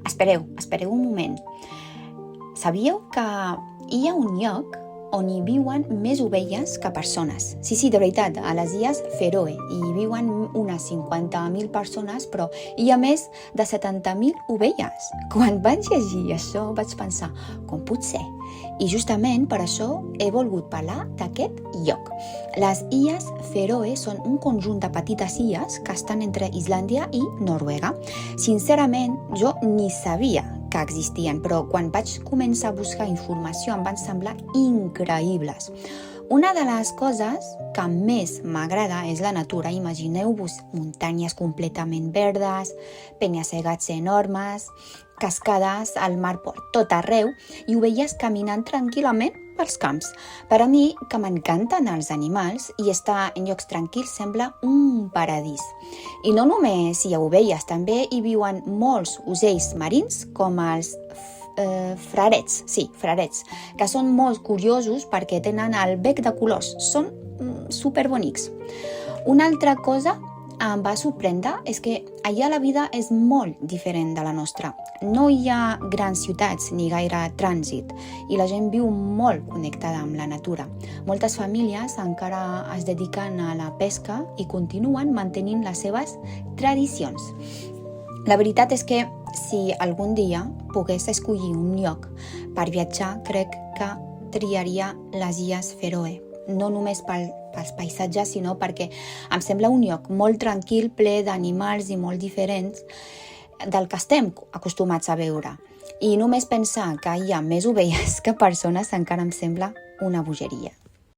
Espereu un moment. Sabíeu que hi ha un lloc on hi viuen més ovelles que persones? Sí, de veritat, a les Illes Fèroe hi viuen unes 50.000 persones, però hi ha més de 70.000 ovelles. Quan vaig llegir això vaig pensar, com pot ser? I justament per això he volgut parlar d'aquest lloc. Les Illes Fèroe són un conjunt de petites illes que estan entre Islàndia i Noruega. Sincerament, jo ni sabia que existien, però quan vaig començar a buscar informació em van semblar increïbles. Una de les coses que més m'agrada és la natura. Imagineu-vos muntanyes completament verdes, penya-segats enormes, cascades, al mar per tot arreu i ovelles caminant tranquil·lament pels camps. Per a mi, que m'encanten els animals i estar en llocs tranquils sembla un paradís. I no només hi ha ovelles, també hi viuen molts ocells marins com els frarets, que són molt curiosos perquè tenen el bec de colors, són superbonics. Una altra cosa em va sorprendre és que allà la vida és molt diferent de la nostra. No hi ha grans ciutats ni gaire trànsit i la gent viu molt connectada amb la natura. Moltes famílies encara es dediquen a la pesca i continuen mantenint les seves tradicions. La veritat és que si algun dia pogués escollir un lloc per viatjar, crec que triaria les Illes Fèroe. No només pels paisatges, sinó perquè em sembla un lloc molt tranquil, ple d'animals i molt diferents del que estem acostumats a veure. I només pensar que hi ha més ovelles que persones encara em sembla una bogeria.